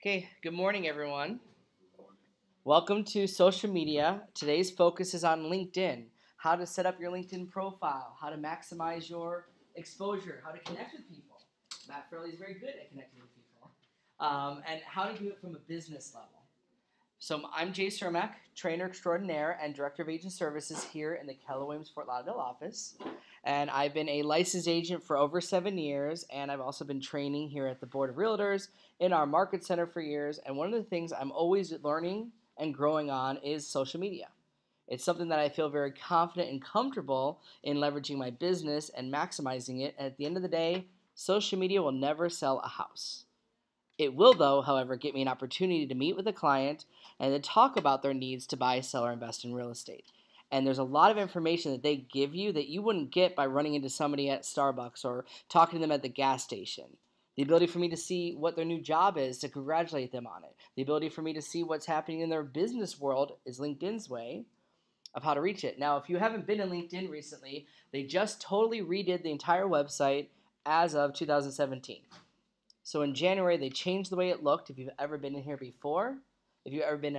Okay, good morning, everyone. Welcome to social media. Today's focus is on LinkedIn, how to set up your LinkedIn profile, how to maximize your exposure, how to connect with people. Matt Forelli is very good at connecting with people, and how to do it from a business level. So I'm Cermak, trainer extraordinaire and director of agent services here in the Keller Williams Fort Lauderdale office. And I've been a licensed agent for over 7 years, and I've also been training here at the Board of Realtors in our market center for years. And one of the things I'm always learning and growing on is social media. It's something that I feel very confident and comfortable in leveraging my business and maximizing it. And at the end of the day, social media will never sell a house. It will, though, however, get me an opportunity to meet with a client and to talk about their needs to buy, sell, or invest in real estate. And there's a lot of information that they give you that you wouldn't get by running into somebody at Starbucks or talking to them at the gas station. The ability for me to see what their new job is, to congratulate them on it. The ability for me to see what's happening in their business world is LinkedIn's way of how to reach it. Now, if you haven't been in LinkedIn recently, they just totally redid the entire website as of 2017. So in January, they changed the way it looked. If you've ever been in here before, if you've ever been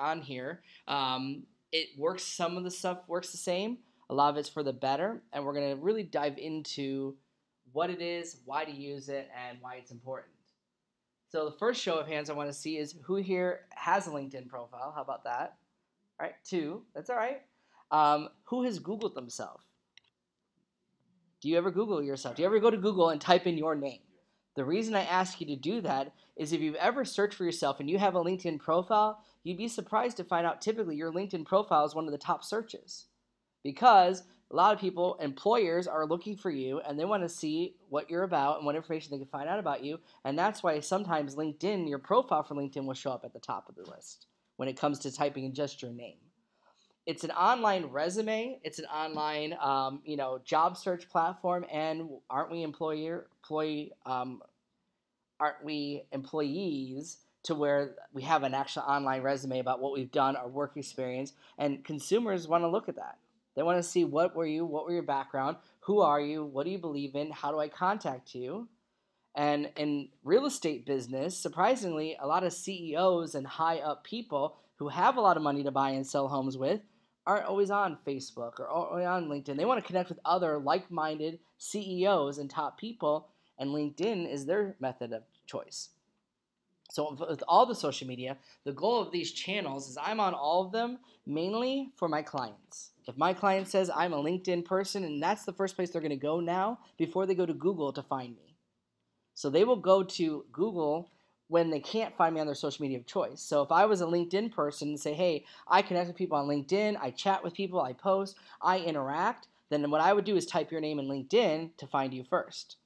on here, it works. Some of the stuff works the same. A lot of it's for the better, and we're going to really dive into what it is, why to use it, and why it's important. So the first show of hands I want to see is who here has a LinkedIn profile. How about that? All right, 2. That's all right. Who has Googled themselves? Do you ever Google yourself? Do you ever go to Google and type in your name? The reason I ask you to do that is if you've ever searched for yourself and you have a LinkedIn profile, you'd be surprised to find out typically your LinkedIn profile is one of the top searches. Because a lot of people, employers, are looking for you and they want to see what you're about and what information they can find out about you. And that's why sometimes LinkedIn, your profile for LinkedIn will show up at the top of the list when it comes to typing in just your name. It's an online resume. It's an online, job search platform. And aren't we employees to where we have an actual online resume about what we've done, our work experience, and consumers want to look at that. They want to see what were your background, who are you, what do you believe in, how do I contact you? And in real estate business, surprisingly, a lot of CEOs and high up people who have a lot of money to buy and sell homes with aren't always on Facebook or on LinkedIn. They want to connect with other like-minded CEOs and top people, and LinkedIn is their method of choice. So with all the social media, the goal of these channels is I'm on all of them mainly for my clients. If my client says I'm a LinkedIn person, and that's the first place they're going to go now before they go to Google to find me. So they will go to Google when they can't find me on their social media of choice. So if I was a LinkedIn person and say, hey, I connect with people on LinkedIn, I chat with people, I post, I interact, then what I would do is type your name in LinkedIn to find you first.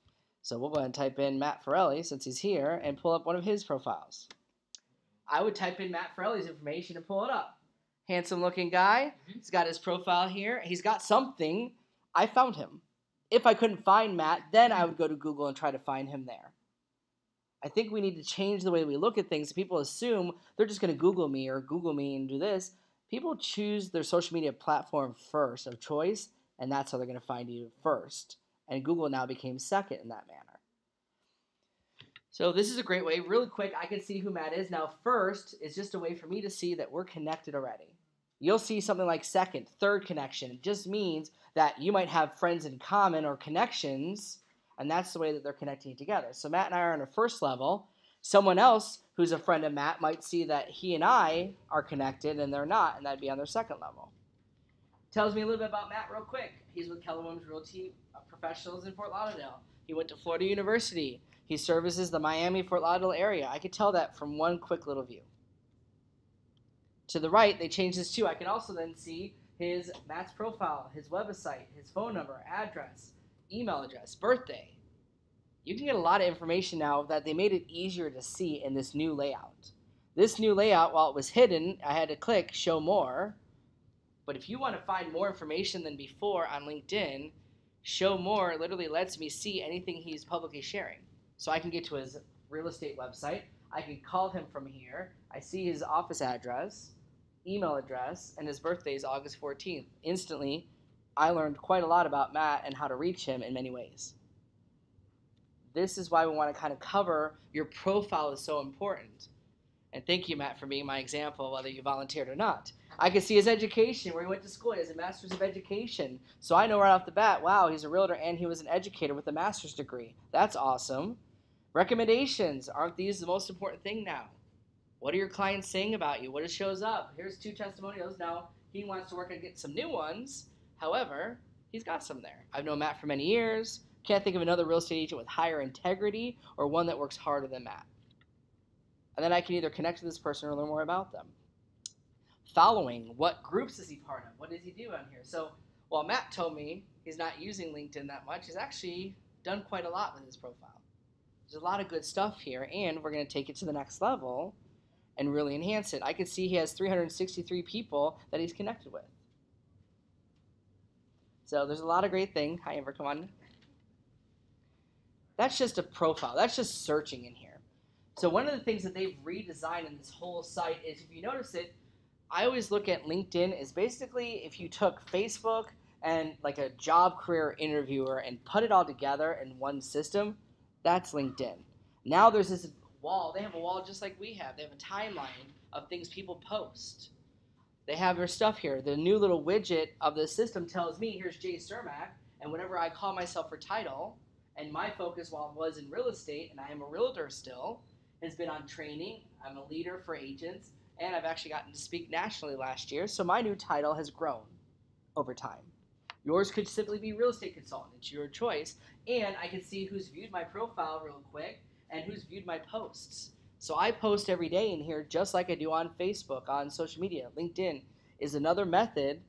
So we'll go ahead and type in Matt Forelli since he's here and pull up one of his profiles. I would type in Matt Forelli's information and pull it up. Handsome looking guy. He's got his profile here. He's got something. I found him. If I couldn't find Matt, then I would go to Google and try to find him there. I think we need to change the way we look at things. People assume they're just going to Google me and do this. People choose their social media platform first of choice, and that's how they're going to find you first. And Google now became second in that manner. So this is a great way. Really quick, I can see who Matt is. Now first is just a way for me to see that we're connected already. You'll see something like second, third connection. It just means that you might have friends in common or connections, and that's the way that they're connecting together. So Matt and I are on a first level. Someone else who's a friend of Matt might see that he and I are connected and they're not, and that'd be on their second level. Tells me a little bit about Matt real quick. He's with Keller Williams Realty Professionals in Fort Lauderdale. He went to Florida University. He services the Miami-Fort Lauderdale area. I could tell that from one quick little view. To the right, they changed this too. I can also then see Matt's profile, his website, his phone number, address, email address, birthday. You can get a lot of information now that they made it easier to see in this new layout. This new layout, while it was hidden, I had to click show more. But if you want to find more information than before on LinkedIn, show more literally lets me see anything he's publicly sharing. So I can get to his real estate website. I can call him from here. I see his office address, email address, and his birthday is August 14th. Instantly, I learned quite a lot about Matt and how to reach him in many ways. This is why we want to kind of cover your profile is so important. And thank you, Matt, for being my example, whether you volunteered or not. I can see his education, where he went to school. He has a master's of education. So I know right off the bat, wow, he's a realtor and he was an educator with a master's degree. That's awesome. Recommendations. Aren't these the most important thing now? What are your clients saying about you? What shows up? Here's 2 testimonials. Now, he wants to work and get some new ones. However, he's got some there. I've known Matt for many years. Can't think of another real estate agent with higher integrity or one that works harder than Matt. And then I can either connect to this person or learn more about them. Following, what groups is he part of? What does he do on here? So while Matt told me he's not using LinkedIn that much, he's actually done quite a lot with his profile. There's a lot of good stuff here, and we're going to take it to the next level and really enhance it. I can see he has 363 people that he's connected with. So there's a lot of great things. Hi, Amber, come on. That's just a profile. That's just searching in here. So one of the things that they've redesigned in this whole site is, if you notice it, I always look at LinkedIn as basically if you took Facebook and like a job career interviewer and put it all together in one system, that's LinkedIn. Now there's this wall. They have a wall just like we have. They have a timeline of things people post. They have their stuff here. The new little widget of the system tells me, here's Jay Cermak, and whenever I call myself for title, and my focus while I was in real estate, and I am a realtor still, has been on training. I'm a leader for agents, and I've actually gotten to speak nationally last year, so my new title has grown over time. Yours could simply be real estate consultant. It's your choice, and I can see who's viewed my profile real quick and who's viewed my posts. So I post every day in here just like I do on Facebook, on social media. LinkedIn is another method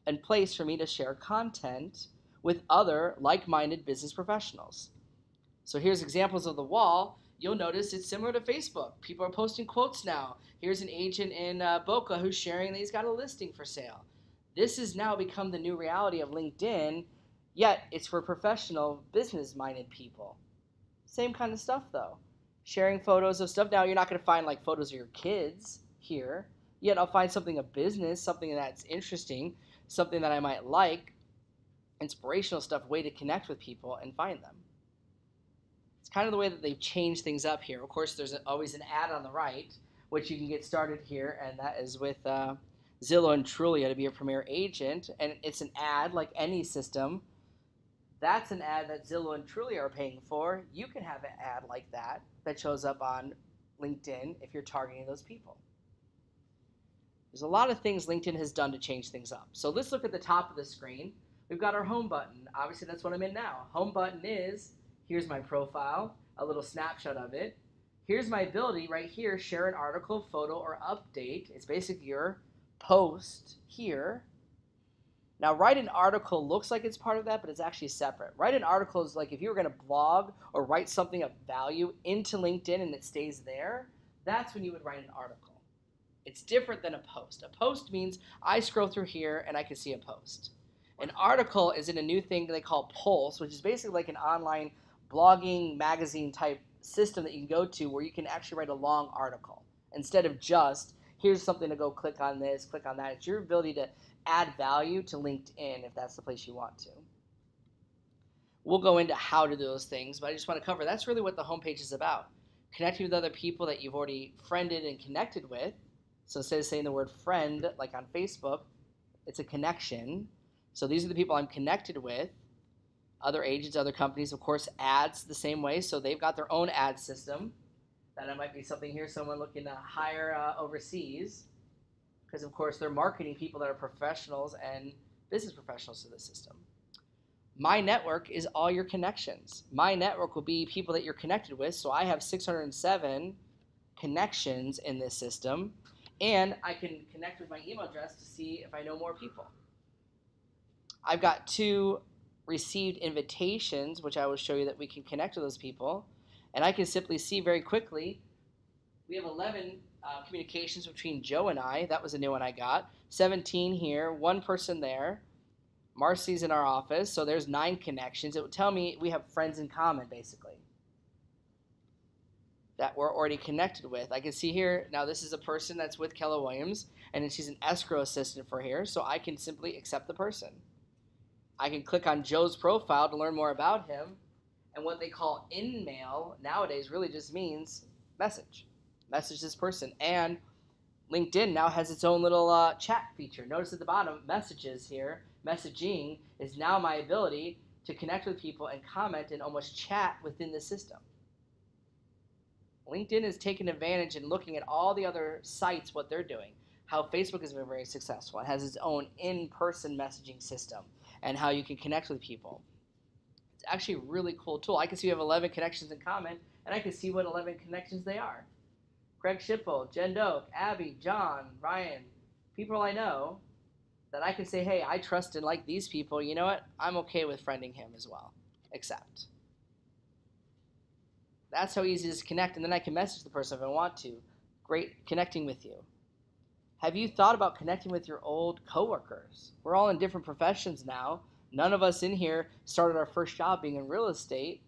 and place for me to share content with other like-minded business professionals. So here's examples of the wall. You'll notice it's similar to Facebook. People are posting quotes now. Here's an agent in Boca who's sharing that he's got a listing for sale. This has now become the new reality of LinkedIn, yet it's for professional, business-minded people. Same kind of stuff, though. Sharing photos of stuff. Now, you're not going to find like photos of your kids here, yet I'll find something of business, something that's interesting, something that I might like, inspirational stuff, way to connect with people and find them. It's kind of the way that they've changed things up here. Of course, there's always an ad on the right, which you can get started here, and that is with Zillow and Trulia to be a premier agent, and it's an ad like any system. That's an ad that Zillow and Trulia are paying for. You can have an ad like that shows up on LinkedIn if you're targeting those people. There's a lot of things LinkedIn has done to change things up. So let's look at the top of the screen. We've got our home button. Obviously, that's what I'm in now. Home button is, here's my profile, a little snapshot of it. Here's my ability right here, share an article, photo, or update. It's basically your post here. Now, write an article looks like it's part of that, but it's actually separate. Write an article is like if you were going to blog or write something of value into LinkedIn and it stays there, that's when you would write an article. It's different than a post. A post means I scroll through here and I can see a post. An article is in a new thing they call Pulse, which is basically like an online blogging magazine type system that you can go to where you can actually write a long article instead of just here's something to go click on this, click on that. It's your ability to add value to LinkedIn if that's the place you want to. We'll go into how to do those things, but I just want to cover that's really what the homepage is about. Connecting with other people that you've already friended and connected with. So instead of saying the word friend like on Facebook, it's a connection. So these are the people I'm connected with. Other agents, other companies, of course, ads the same way. So they've got their own ad system. That might be something here, someone looking to hire overseas. Because, of course, they're marketing people that are professionals and business professionals to the system. My network is all your connections. My network will be people that you're connected with. So I have 607 connections in this system. And I can connect with my email address to see if I know more people. I've got 2 received invitations, which I will show you that we can connect to those people. And I can simply see very quickly, we have 11 communications between Joe and I. That was a new one I got. 17 here, 1 person there. Marcy's in our office, so there's 9 connections. It would tell me we have friends in common, basically, that we're already connected with. I can see here, now this is a person that's with Keller Williams, and she's an escrow assistant for here, so I can simply accept the person. I can click on Joe's profile to learn more about him, and what they call in-mail nowadays really just means message. message this person. And LinkedIn now has its own little chat feature. Notice at the bottom, messages here, messaging is now my ability to connect with people and comment and almost chat within the system. LinkedIn is taking advantage and looking at all the other sites, what they're doing. How Facebook has been very successful. It has its own in-person messaging system and how you can connect with people. It's actually a really cool tool. I can see you have 11 connections in common, and I can see what 11 connections they are. Craig Schipple, Jen Doak, Abby, John, Ryan, people I know that I can say, hey, I trust and like these people. You know what? I'm okay with friending him as well. Accept. That's how easy it is to connect, and then I can message the person if I want to. Great connecting with you. Have you thought about connecting with your old coworkers? We're all in different professions now. None of us in here started our first job being in real estate.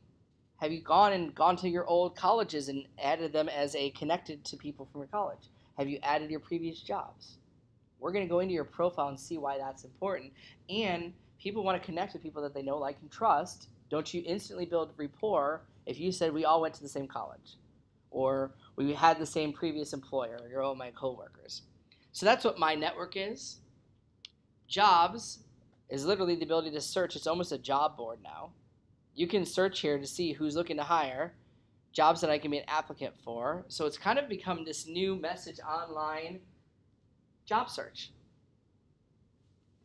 Have you gone to your old colleges and added them as a connected to people from your college? Have you added your previous jobs? We're going to go into your profile and see why that's important. And people want to connect with people that they know, like, and trust. Don't you instantly build rapport if you said we all went to the same college or we had the same previous employer or you're all my coworkers? So that's what my network is. Jobs is literally the ability to search. It's almost a job board now. You can search here to see who's looking to hire, jobs that I can be an applicant for. So it's kind of become this new message online job search.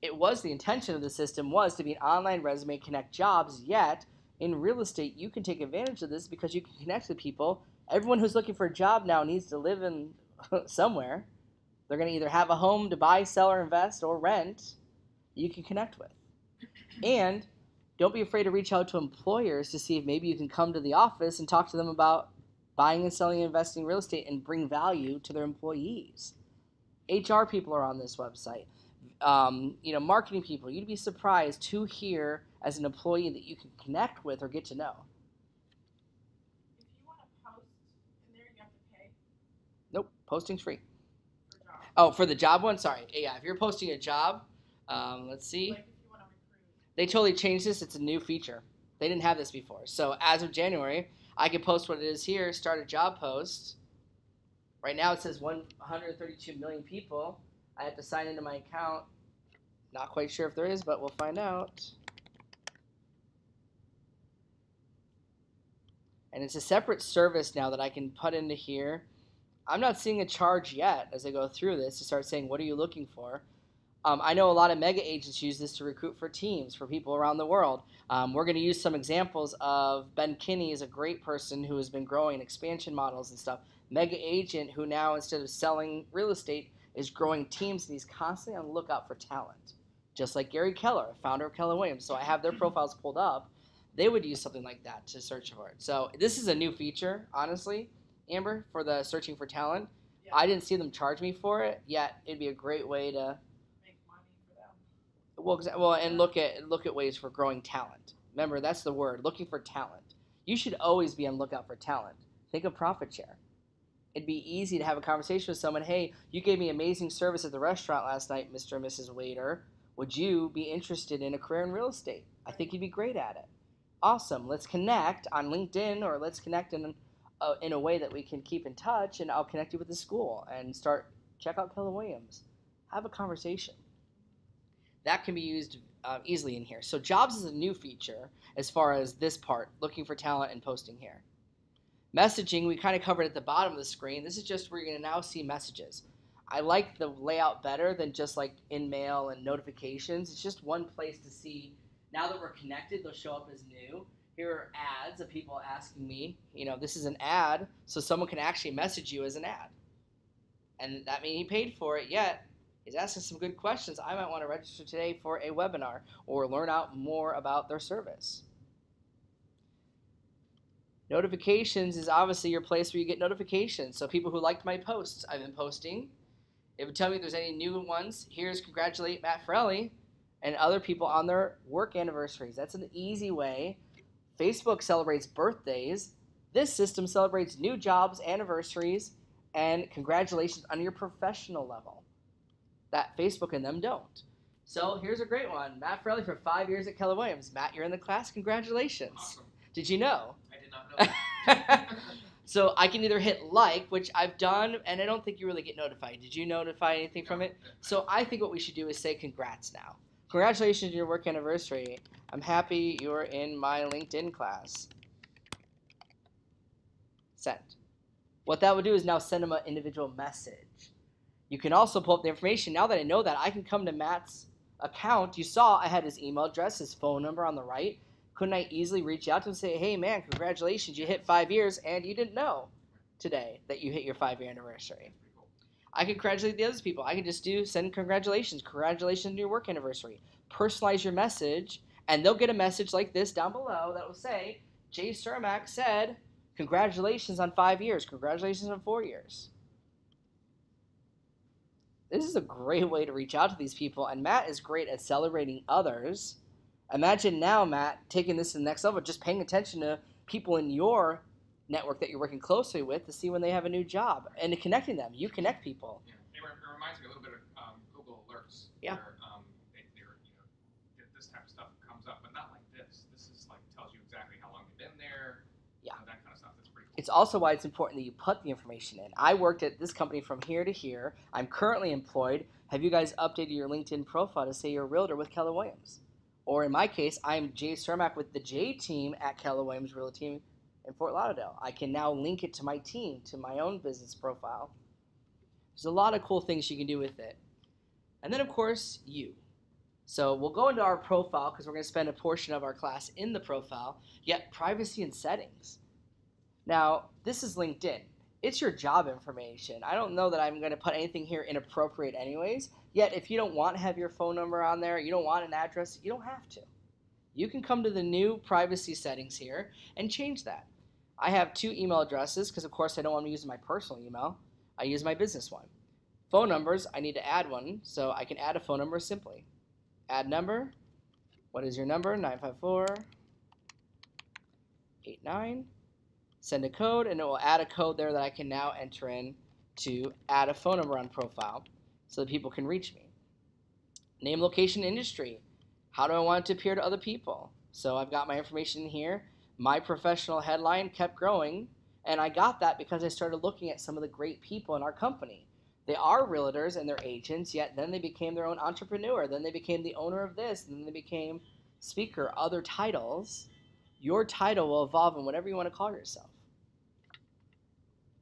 It was the intention of the system was to be an online resume, connect jobs, yet in real estate you can take advantage of this because you can connect with people. Everyone who's looking for a job now needs to live in somewhere. They're going to either have a home to buy, sell, or invest, or rent. You can connect with. And don't be afraid to reach out to employers to see if maybe you can come to the office and talk to them about buying and selling and investing in real estate and bring value to their employees. HR people are on this website. Marketing people. You'd be surprised who here as an employee that you can connect with or get to know. If you want to post in there, you have to pay? Nope, posting's free. For job. Oh, for the job one? Sorry. Yeah, if you're posting a job, let's see. Like if you want to recruit. They totally changed this. It's a new feature. They didn't have this before. So as of January, I can post what it is here, start a job post. Right now it says 132 million people. I have to sign into my account. Not quite sure if there is, but we'll find out. And it's a separate service now that I can put into here. I'm not seeing a charge yet as I go through this to start saying, what are you looking for? I know a lot of mega agents use this to recruit for teams, for people around the world. We're going to use some examples of Ben Kinney is a great person who has been growing expansion models and stuff. Mega agent who now, instead of selling real estate, is growing teams, and he's constantly on the lookout for talent. Just like Gary Keller, founder of Keller Williams. So I have their profiles pulled up. They would use something like that to search for it. So this is a new feature, honestly, Amber, for the searching for talent. Yeah. I didn't see them charge me for it, yet it'd be a great way to Make money for them. Well, and look at ways for growing talent. Remember, that's the word, looking for talent. You should always be on lookout for talent. Think of profit share. It'd be easy to have a conversation with someone. Hey, you gave me amazing service at the restaurant last night, Mr. and Mrs. Waiter. Would you be interested in a career in real estate? I think you'd be great at it. Awesome. Let's connect on LinkedIn, or let's connect in a way that we can keep in touch, and I'll connect you with the school and check out Keller Williams. Have a conversation. That can be used easily in here. So jobs is a new feature as far as this part, looking for talent and posting here. Messaging, we kind of covered at the bottom of the screen. This is just where you're going to now see messages. I like the layout better than just like in-mail and notifications. It's just one place to see. Now that we're connected, they'll show up as new. Here are ads of people asking me, this is an ad, so someone can actually message you as an ad. And that means he paid for it, yet he's asking some good questions. I might want to register today for a webinar or learn out more about their service. Notifications is obviously your place where you get notifications. So people who liked my posts, I've been posting. It would tell me if there's any new ones. Here's congratulate Matt Forelli and other people on their work anniversaries. That's an easy way. Facebook celebrates birthdays. This system celebrates new jobs, anniversaries, and congratulations on your professional level. That Facebook and them don't. So here's a great one. Matt Forelli for 5 years at Keller Williams. Matt, you're in the class. Congratulations. Awesome. Did you know? I did not know that. So I can either hit like, which I've done, and I don't think you really get notified. Did you notify anything from it? So I think what we should do is say congrats now. Congratulations on your work anniversary. I'm happy you're in my LinkedIn class. Send. What that would do is now send them an individual message. You can also pull up the information. Now that I know that, I can come to Matt's account. You saw I had his email address, his phone number on the right. Couldn't I easily reach out to him and say, hey, man, congratulations, you hit 5 years, and you didn't know today that you hit your 5-year anniversary. I can congratulate the other people. I can just send congratulations on your work anniversary. Personalize your message, and they'll get a message like this down below that will say, Jay Cermak said, congratulations on 5 years, congratulations on 4 years. This is a great way to reach out to these people, and Matt is great at celebrating others. Imagine now, Matt, taking this to the next level, just paying attention to people in your network that you're working closely with to see when they have a new job and to connecting them. You connect people. Yeah, it reminds me a little bit of Google Alerts. Yeah. Where, this type of stuff comes up, but not like this. This is like tells you exactly how long you've been there. Yeah. That kind of stuff. That's pretty cool. It's also why it's important that you put the information in. I worked at this company from here to here. I'm currently employed. Have you guys updated your LinkedIn profile to say you're a realtor with Keller Williams? Or in my case, I'm Jay Cermak with the J team at Keller Williams Realty in Fort Lauderdale. I can now link it to my team, to my own business profile. There's a lot of cool things you can do with it. And then, of course, you. So we'll go into our profile because we're going to spend a portion of our class in the profile, yet privacy and settings. Now, this is LinkedIn. It's your job information. I don't know that I'm going to put anything here inappropriate anyways, yet if you don't want to have your phone number on there, you don't want an address, you don't have to. You can come to the new privacy settings here and change that. I have 2 email addresses because, of course, I don't want to use my personal email. I use my business one. Phone numbers, I need to add one, so I can add a phone number simply. Add number. What is your number? 954-89. Send a code, and it will add a code there that I can now enter in to add a phone number on profile so that people can reach me. Name, location, industry. How do I want it to appear to other people? So I've got my information in here. My professional headline kept growing, and I got that because I started looking at some of the great people in our company. They are realtors and they're agents, yet then they became their own entrepreneur. Then they became the owner of this, and then they became speaker, other titles. Your title will evolve in whatever you want to call yourself.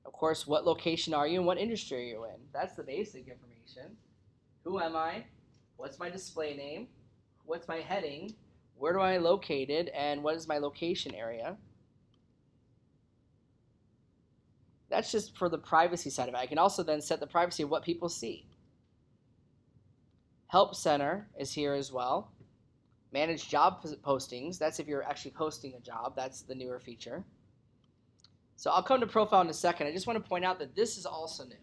Of course, what location are you and what industry are you in? That's the basic information. Who am I? What's my display name? What's my heading? Where do I located? And what is my location area? That's just for the privacy side of it. I can also then set the privacy of what people see. Help Center is here as well. Manage job postings. That's if you're actually posting a job. That's the newer feature. So I'll come to profile in a second. I just want to point out that this is also new.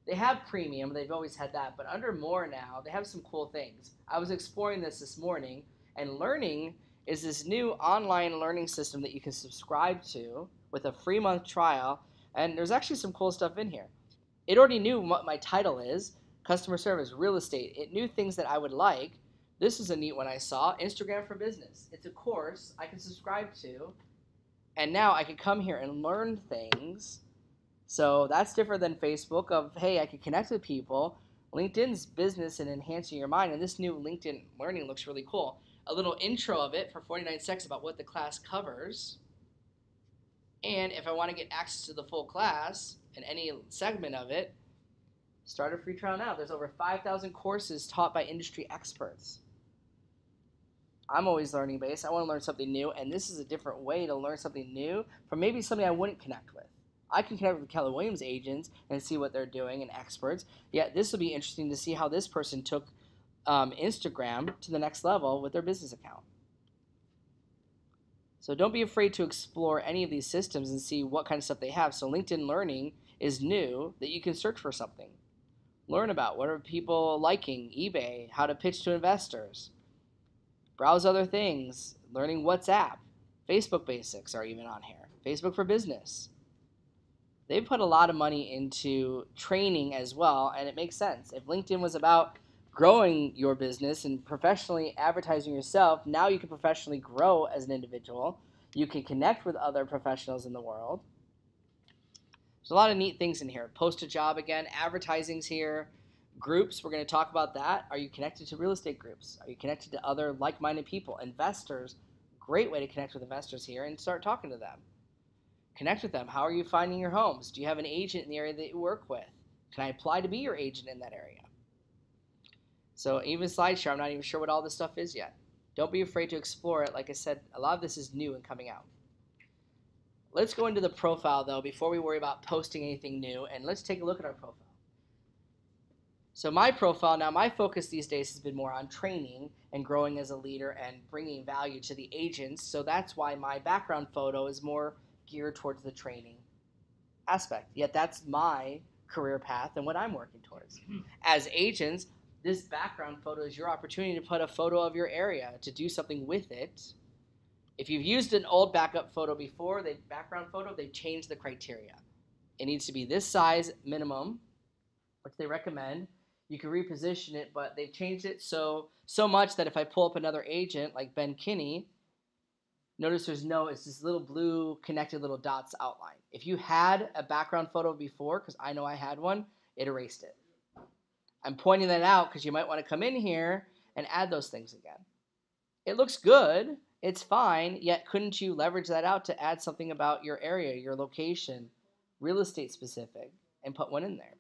They have premium. They've always had that. But under more now, they have some cool things. I was exploring this morning, and Learning is this new online learning system that you can subscribe to with a free month trial. And there's actually some cool stuff in here. It already knew what my title is, customer service, real estate. It knew things that I would like. This is a neat one I saw, Instagram for Business. It's a course I can subscribe to. And now I can come here and learn things. So that's different than Facebook of, hey, I can connect with people. LinkedIn's business and enhancing your mind. And this new LinkedIn Learning looks really cool. A little intro of it for 49 seconds about what the class covers. And if I want to get access to the full class and any segment of it, start a free trial now. There's over 5,000 courses taught by industry experts. I'm always learning based. I want to learn something new, and this is a different way to learn something new from maybe something I wouldn't connect with. I can connect with Keller Williams agents and see what they're doing and experts. Yet this will be interesting to see how this person took Instagram to the next level with their business account. So don't be afraid to explore any of these systems and see what kind of stuff they have. So LinkedIn Learning is new that you can search for something. Learn about what are people liking, eBay, how to pitch to investors. Browse other things, learning WhatsApp, Facebook basics are even on here. Facebook for Business. They've put a lot of money into training as well, and it makes sense. If LinkedIn was about growing your business and professionally advertising yourself, now you can professionally grow as an individual. You can connect with other professionals in the world. There's a lot of neat things in here. Post a job again, advertising's here, groups, we're going to talk about that. Are you connected to real estate groups? Are you connected to other like-minded people? Investors, great way to connect with investors here and start talking to them. Connect with them. How are you finding your homes? Do you have an agent in the area that you work with? Can I apply to be your agent in that area? So even SlideShare, I'm not even sure what all this stuff is yet. Don't be afraid to explore it. Like I said, a lot of this is new and coming out. Let's go into the profile, though, before we worry about posting anything new, and let's take a look at our profile. So my profile, now my focus these days has been more on training and growing as a leader and bringing value to the agents, so that's why my background photo is more geared towards the training aspect. Yet that's my career path and what I'm working towards. As agents, this background photo is your opportunity to put a photo of your area, to do something with it. If you've used an old backup photo before, the background photo, they've changed the criteria. It needs to be this size minimum, which they recommend. You can reposition it, but they've changed it so much that if I pull up another agent like Ben Kinney, notice it's this little blue connected little dots outline. If you had a background photo before, because I know I had one, it erased it. I'm pointing that out because you might want to come in here and add those things again. It looks good, it's fine, yet couldn't you leverage that out to add something about your area, your location, real estate specific, and put one in there?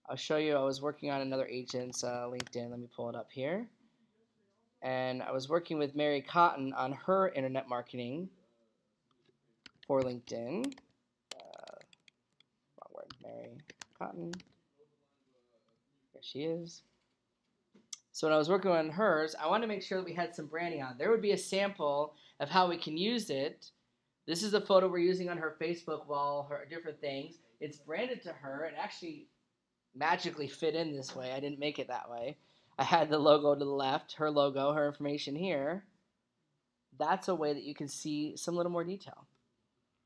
I'll show you, I was working on another agent's LinkedIn. Let me pull it up here. And I was working with Mary Cotton on her internet marketing for LinkedIn. Wrong word, Mary Cotton. There she is. So when I was working on hers, I wanted to make sure that we had some branding on. There would be a sample of how we can use it. This is a photo we're using on her Facebook wall, her different things. It's branded to her. It actually magically fit in this way. I didn't make it that way. I had the logo to the left, her logo, her information here. That's a way that you can see some little more detail.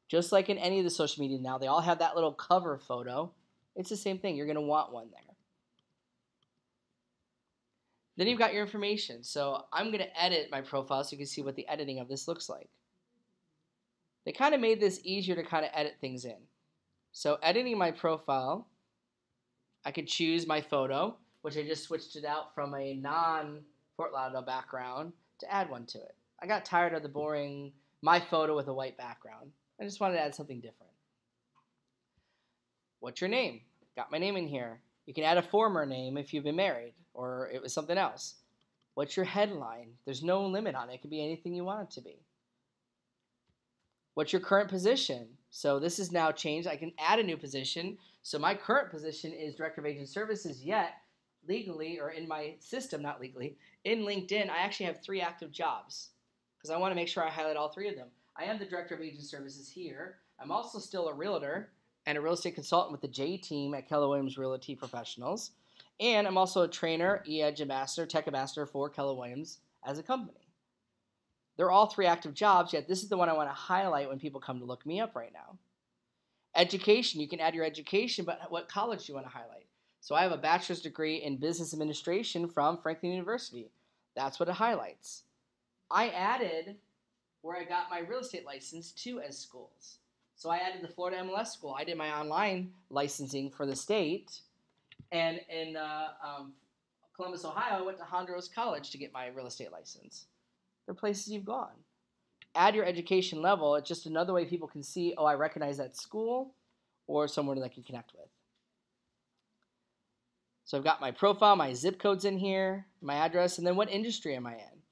Just like in any of the social media now, they all have that little cover photo. It's the same thing. You're going to want one there. Then you've got your information. So I'm going to edit my profile so you can see what the editing of this looks like. They kind of made this easier to kind of edit things in. So editing my profile, I could choose my photo, which I just switched it out from a non-Fort Lauderdale background to add one to it. I got tired of the boring, my photo with a white background. I just wanted to add something different. What's your name? Got my name in here. You can add a former name if you've been married or it was something else. What's your headline? There's no limit on it. It can be anything you want it to be. What's your current position? So this is now changed. I can add a new position. So my current position is Director of Agent Services, yet legally, or in my system, not legally, in LinkedIn, I actually have 3 active jobs because I want to make sure I highlight all 3 of them. I am the Director of Agent Services here. I'm also still a realtor and a real estate consultant with the J team at Keller Williams Realty Professionals. And I'm also a trainer, e-Edge ambassador, tech ambassador for Keller Williams as a company. They're all 3 active jobs, yet this is the one I want to highlight when people come to look me up right now. Education, you can add your education, but what college do you want to highlight? So I have a bachelor's degree in business administration from Franklin University. That's what it highlights. I added where I got my real estate license too as schools. So I added the Florida MLS school. I did my online licensing for the state. And in Columbus, Ohio, I went to Hondros College to get my real estate license. They're places you've gone. Add your education level. It's just another way people can see, oh, I recognize that school or somewhere that I can connect with. So I've got my profile, my zip codes in here, my address, and then what industry am I in?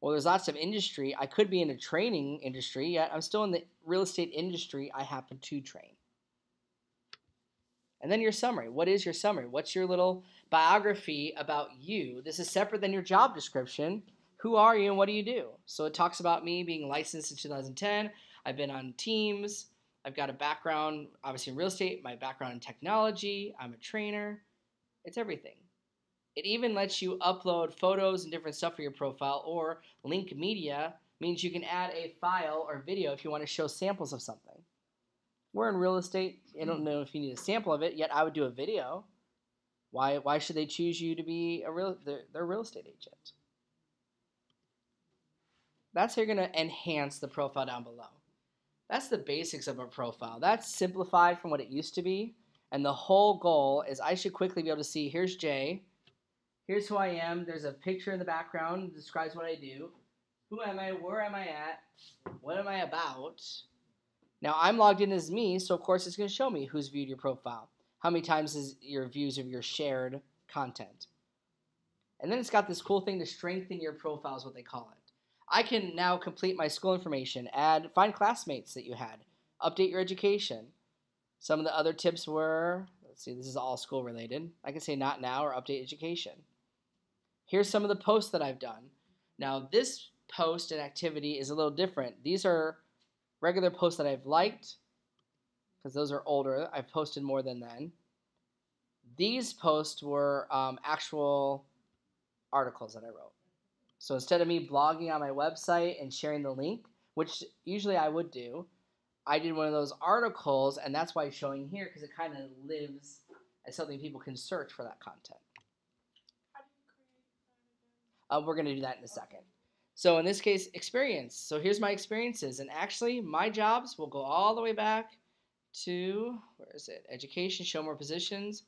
Well, there's lots of industry. I could be in a training industry, yet I'm still in the real estate industry I happen to train. And then your summary. What is your summary? What's your little biography about you? This is separate than your job description. Who are you and what do you do? So it talks about me being licensed in 2010. I've been on teams. I've got a background, obviously in real estate, my background in technology. I'm a trainer. It's everything. It even lets you upload photos and different stuff for your profile, or link media means you can add a file or video if you want to show samples of something. We're in real estate. I don't know if you need a sample of it, yet I would do a video. Why should they choose you to be their real estate agent? That's how you're going to enhance the profile down below. That's the basics of a profile. That's simplified from what it used to be. And the whole goal is I should quickly be able to see, here's Jay. Here's who I am. There's a picture in the background that describes what I do. Who am I? Where am I at? What am I about? Now, I'm logged in as me, so of course it's going to show me who's viewed your profile. How many times is your views of your shared content? And then it's got this cool thing to strengthen your profile is what they call it. I can now complete my school information, find classmates that you had, update your education. Some of the other tips were, let's see, this is all school related. I can say not now or update education. Here's some of the posts that I've done. Now this post and activity is a little different. These are regular posts that I've liked, because those are older. I've posted more than then. These posts were actual articles that I wrote. So instead of me blogging on my website and sharing the link, which usually I would do, I did one of those articles, and that's why it's showing here, because it kind of lives as something people can search for that content. How do you create that again? We're going to do that in a second. So in this case, experience. So here's my experiences, and actually my jobs will go all the way back to, where is it? Education, show more positions.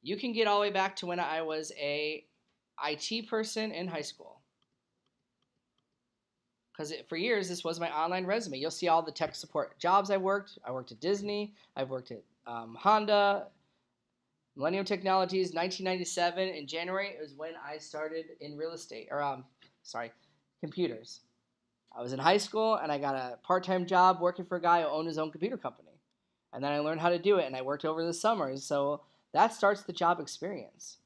You can get all the way back to when I was a IT person in high school. Because for years, this was my online resume. You'll see all the tech support jobs I worked. I worked at Disney. I've worked at Honda, Millennium Technologies. 1997 in January is when I started in real estate, or computers. I was in high school, and I got a part-time job working for a guy who owned his own computer company. And then I learned how to do it, and I worked over the summers. So that starts the job experience.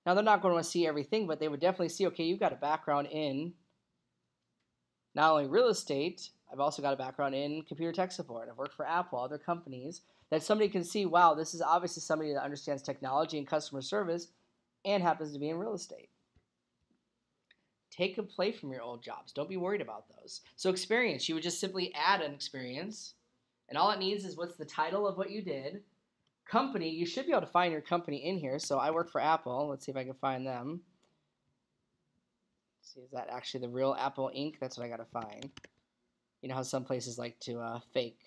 Now, they're not going to want to see everything, but they would definitely see, okay, you've got a background in not only real estate, I've also got a background in computer tech support. I've worked for Apple, other companies, that somebody can see, wow, this is obviously somebody that understands technology and customer service and happens to be in real estate. Take a play from your old jobs. Don't be worried about those. So experience, you would just simply add an experience, and all it needs is what's the title of what you did. Company, you should be able to find your company in here. So I work for Apple. Let's see if I can find them. See, is that actually the real Apple Inc.? That's what I gotta find. You know how some places like to fake.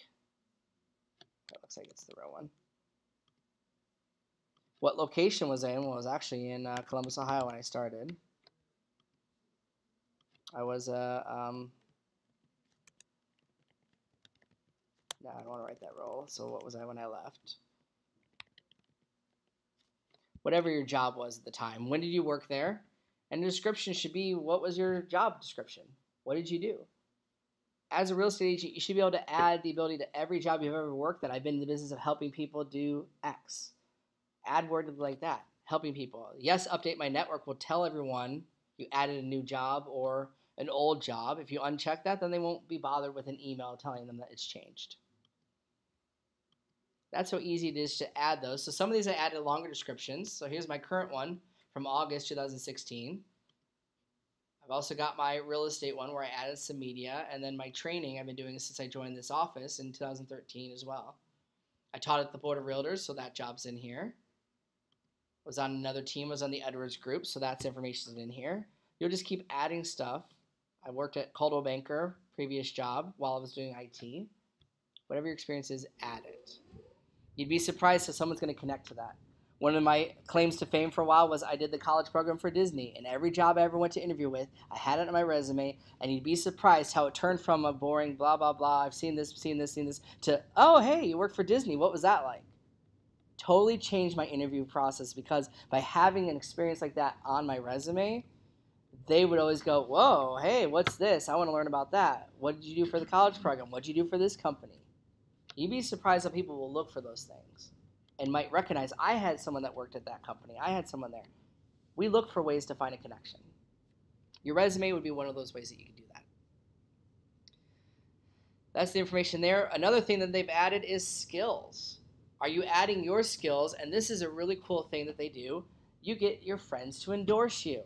That looks like it's the real one. What location was I in? Well, I was actually in Columbus, Ohio when I started. I was no, I don't want to write that role. So what was I when I left? Whatever your job was at the time. When did you work there? And the description should be, what was your job description? What did you do? As a real estate agent, you should be able to add the ability to every job you've ever worked at. I've been in the business of helping people do X. Add word like that, helping people. Yes, update my network will tell everyone you added a new job or an old job. If you uncheck that, then they won't be bothered with an email telling them that it's changed. That's how easy it is to add those. So some of these I added longer descriptions. So here's my current one from August 2016. I've also got my real estate one where I added some media, and then my training I've been doing since I joined this office in 2013 as well. I taught at the Board of Realtors, so that job's in here. Was on another team, was on the Edwards Group, so that's information in here. You'll just keep adding stuff. I worked at Coldwell Banker, previous job, while I was doing IT. Whatever your experience is, add it. You'd be surprised if someone's going to connect to that. One of my claims to fame for a while was I did the college program for Disney, and every job I ever went to interview with, I had it on my resume, and you'd be surprised how it turned from a boring blah, blah, blah, I've seen this, to, oh, hey, you work for Disney, what was that like? Totally changed my interview process, because by having an experience like that on my resume, they would always go, whoa, hey, what's this? I want to learn about that. What did you do for the college program? What did you do for this company? You'd be surprised how people will look for those things and might recognize, I had someone that worked at that company. I had someone there. We look for ways to find a connection. Your resume would be one of those ways that you can do that. That's the information there. Another thing that they've added is skills. Are you adding your skills? And this is a really cool thing that they do. You get your friends to endorse you.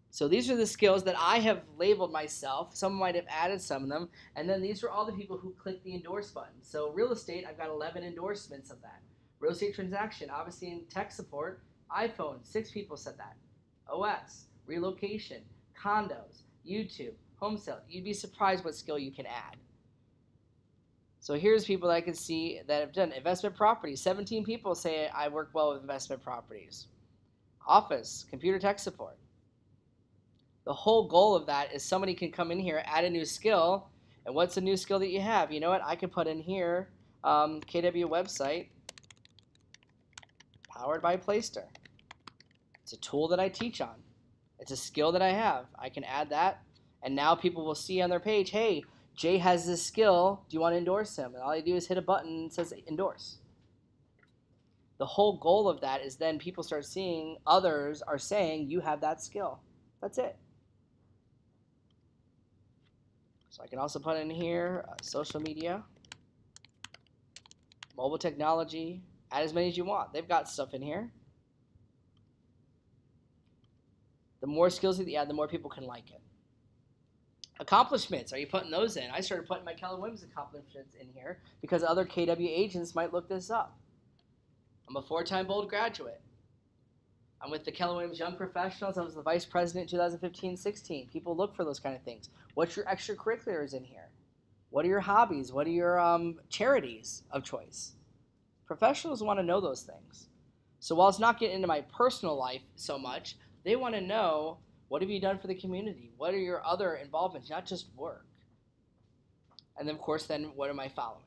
So these are the skills that I have labeled myself. Some might have added some of them. And then these are all the people who click the endorse button. So real estate, I've got 11 endorsements of that. Real estate transaction, obviously in tech support, iPhone, 6 people said that. OS, relocation, condos, YouTube, home sale. You'd be surprised what skill you can add. So here's people that I can see that have done investment properties. 17 people say I work well with investment properties. Office, computer tech support. The whole goal of that is somebody can come in here, add a new skill, and what's a new skill that you have? You know what? I can put in here KW website powered by Playster. It's a tool that I teach on. It's a skill that I have. I can add that, and now people will see on their page, hey, Jay has this skill. Do you want to endorse him? And all I do is hit a button that says endorse. The whole goal of that is then people start seeing others are saying you have that skill. That's it. So I can also put in here social media, mobile technology, add as many as you want. They've got stuff in here. The more skills that you add, the more people can like it. Accomplishments, are you putting those in? I started putting my Keller Williams accomplishments in here because other KW agents might look this up. I'm a 4-time Bold graduate. I'm with the Keller Williams Young Professionals. I was the vice president in 2015-16. People look for those kind of things. What's your extracurriculars in here? What are your hobbies? What are your charities of choice? Professionals want to know those things. So while it's not getting into my personal life so much, they want to know, what have you done for the community? What are your other involvements, not just work? And then, of course, then what am I following?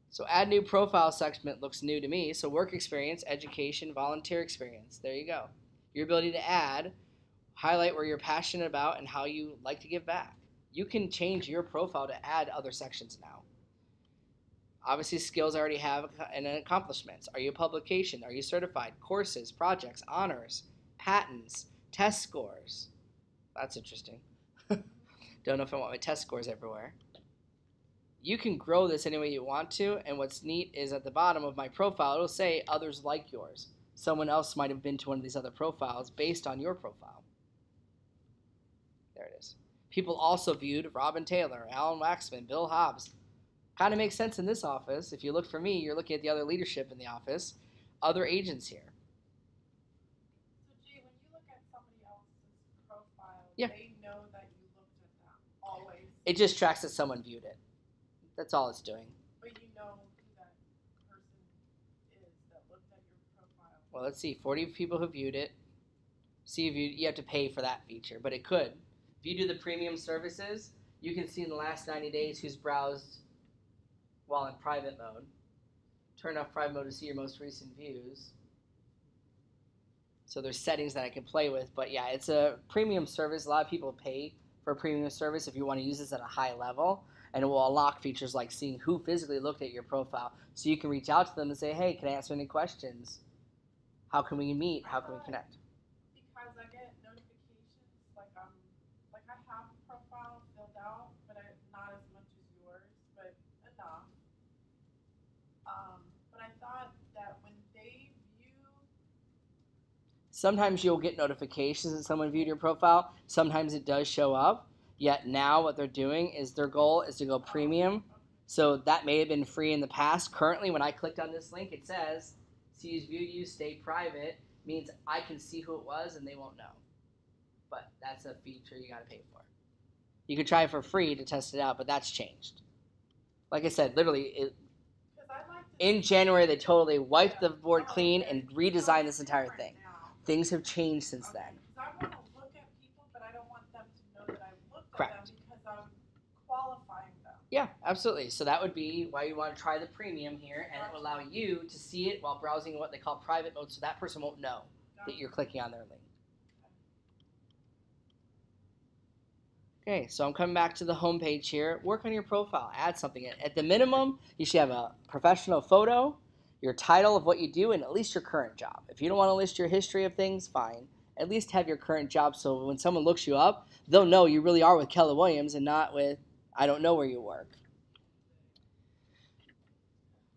So add new profile segment looks new to me. So work experience, education, volunteer experience. There you go. Your ability to add, highlight where you're passionate about and how you like to give back. You can change your profile to add other sections now. Obviously, skills I already have and accomplishments. Are you a publication? Are you certified? Courses, projects, honors, patents, test scores. That's interesting. Don't know if I want my test scores everywhere. You can grow this any way you want to, and what's neat is at the bottom of my profile, it'll say others like yours. Someone else might have been to one of these other profiles based on your profile. There it is. People also viewed Robin Taylor, Alan Waxman, Bill Hobbs. Kind of makes sense in this office. If you look for me, you're looking at the other leadership in the office, other agents here. So, Jay, when you look at somebody else's profile, Yeah. they know that you looked at them always. It just tracks that someone viewed it. That's all it's doing. But you know who that person is that looked at your profile. Well, let's see. 40 people who viewed it. See if you have to pay for that feature, but it could. If you do the premium services, you can see in the last 90 days who's browsed while in private mode. Turn off private mode to see your most recent views. So there's settings that I can play with, but yeah, it's a premium service. A lot of people pay for a premium service if you want to use this at a high level, and it will unlock features like seeing who physically looked at your profile, so you can reach out to them and say, hey, can I answer any questions? How can we meet? How can we connect? Because I get notifications, like I have a profile filled out, but not as much as yours, but enough. But I thought that when they view, Sometimes you'll get notifications that someone viewed your profile. Sometimes it does show up. Yet now what they're doing is their goal is to go premium. So that may have been free in the past. Currently, when I clicked on this link, it says, see who's viewed you, stay private. Means I can see who it was and they won't know. But that's a feature you got to pay for. You could try it for free to test it out, but that's changed. Like I said, literally, because I like to in January, they totally wiped the board clean and redesigned this entire thing. Things have changed since then. Because I want to look at people, but I don't want them to know that I looked Correct. at them because I'm qualifying them. Yeah, absolutely. So that would be why you want to try the premium here, and it will allow you to see it while browsing what they call private mode, so that person won't know that you're clicking on their link. Okay, so I'm coming back to the home page here. Work on your profile. Add something. At the minimum, you should have a professional photo, your title of what you do, and at least your current job. If you don't want to list your history of things, fine. At least have your current job so when someone looks you up, they'll know you really are with Keller Williams and not with, I don't know where you work.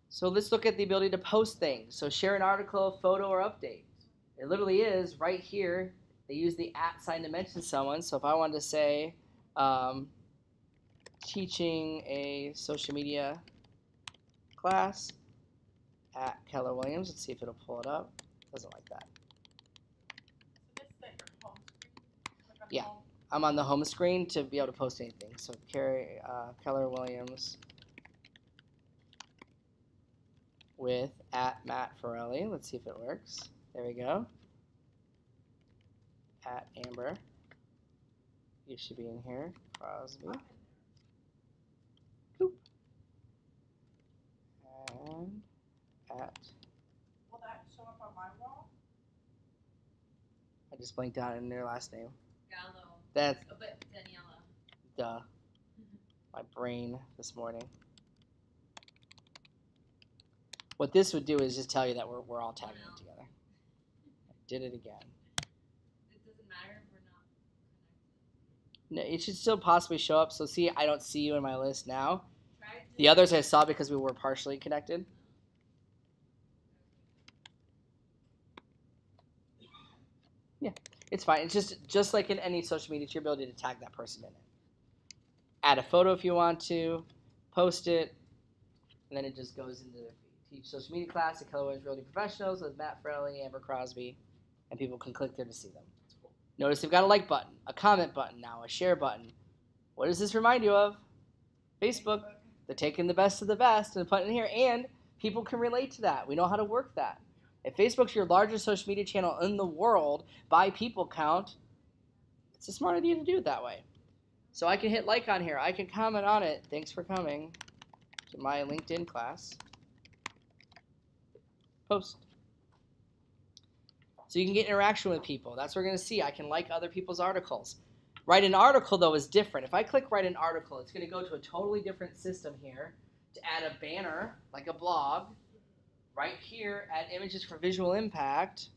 So let's look at the ability to post things. So share an article, photo, or update. It literally is right here. They use the @ sign to mention someone. So if I wanted to say, teaching a social media class at Keller Williams. Let's see if it'll pull it up. Doesn't like that. So this is at your home screen. Click on Yeah. home. I'm on the home screen to be able to post anything. So Keller Williams with @Matt Forelli. Let's see if it works. There we go. @Amber. You should be in here. Crosby. Boop. And Will that show up on my wall? I just blanked out in their last name. Gallo. That's Oh, but Daniela. duh. My brain this morning. What this would do is just tell you that we're all tagging it together. I did it again. It doesn't matter if we're not connected. No, it should still possibly show up. So see, I don't see you in my list now. Try to. The others I saw because we were partially connected. Yeah, it's fine. It's just like in any social media, it's your ability to tag that person in it. Add a photo if you want to, post it, and then it just goes into their feed. Teach social media class at Keller Realty Professionals with Matt Forelli, Amber Crosby, and people can click there to see them. That's cool. Notice they've got a like button, a comment button now, a share button. What does this remind you of? Facebook. They're taking the best of the best and putting it here, and people can relate to that. We know how to work that. If Facebook's your largest social media channel in the world by people count, it's a smart idea to do it that way. So I can hit like on here. I can comment on it. Thanks for coming to my LinkedIn class. Post. So you can get interaction with people. That's what we're going to see. I can like other people's articles. Write an article, though, is different. If I click write an article, it's going to go to a totally different system here to add a banner, like a blog. Right here, add images for visual impact.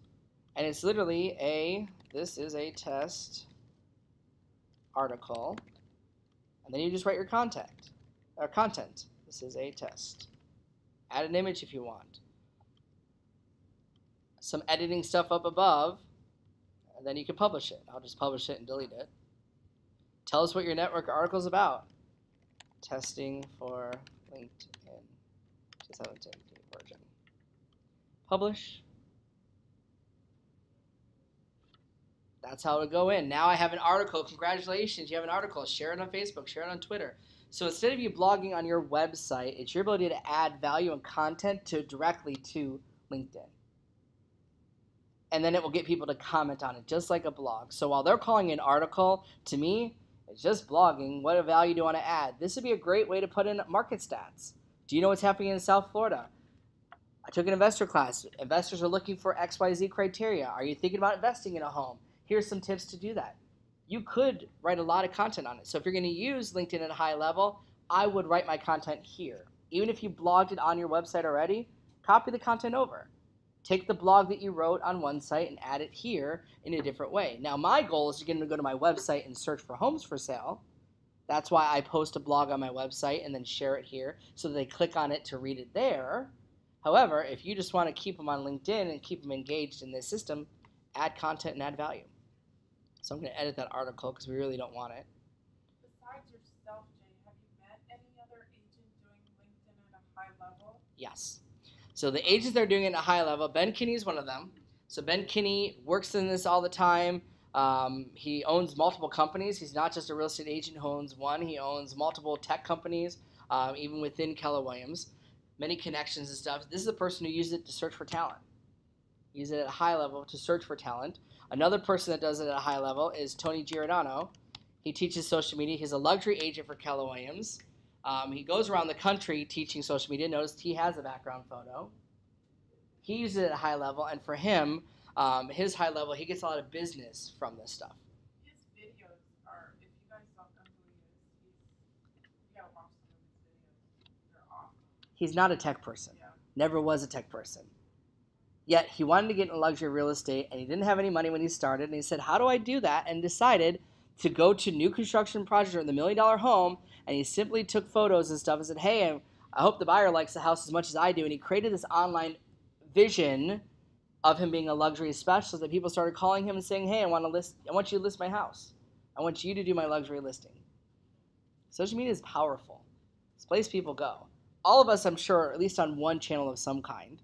And it's literally this is a test article. And then you just write your content. This is a test. Add an image if you want. Some editing stuff up above. And then you can publish it. I'll just publish it and delete it. Tell us what your network article is about. Testing for LinkedIn 2017 version. Publish. That's how it'll go in. Now I have an article. Congratulations, you have an article. Share it on Facebook. Share it on Twitter. So instead of you blogging on your website, it's your ability to add value and content directly to LinkedIn. And then it will get people to comment on it, just like a blog. So while they're calling it an article, to me, it's just blogging. What value do you want to add? This would be a great way to put in market stats. Do you know what's happening in South Florida? I took an investor class. Investors are looking for XYZ criteria. Are you thinking about investing in a home? Here's some tips to do that. You could write a lot of content on it. So if you're going to use LinkedIn at a high level, I would write my content here. Even if you blogged it on your website already, copy the content over. Take the blog that you wrote on one site and add it here in a different way. Now, my goal is to go to my website and search for homes for sale. That's why I post a blog on my website and then share it here so that they click on it to read it there. However, if you just want to keep them on LinkedIn and keep them engaged in this system, add content and add value. So I'm going to edit that article because we really don't want it. Besides yourself, Jay, have you met any other agent doing LinkedIn at a high level? Yes. So the agents that are doing it at a high level, Ben Kinney is one of them. So Ben Kinney works in this all the time. He owns multiple companies. He's not just a real estate agent who owns one. He owns multiple tech companies, even within Keller Williams. Many connections and stuff. This is a person who uses it to search for talent. Use it at a high level to search for talent. Another person that does it at a high level is Tony Giordano. He teaches social media. He's a luxury agent for Keller Williams. He goes around the country teaching social media. Notice he has a background photo. He uses it at a high level, and for him, his high level, he gets a lot of business from this stuff. His videos are, if you guys don't know who he is, you gotta watch some of his videos. They're awesome. He's not a tech person. Yeah. Never was a tech person. Yet he wanted to get into luxury real estate, and he didn't have any money when he started, and he said, how do I do that? And decided to go to new construction projects or the $1 million home, and he simply took photos and stuff and said, hey, I hope the buyer likes the house as much as I do. And he created this online vision of him being a luxury specialist that people started calling him and saying, hey, I want you to list my house. I want you to do my luxury listing. Social media is powerful. It's a place people go. All of us, I'm sure, are at least on one channel of some kind.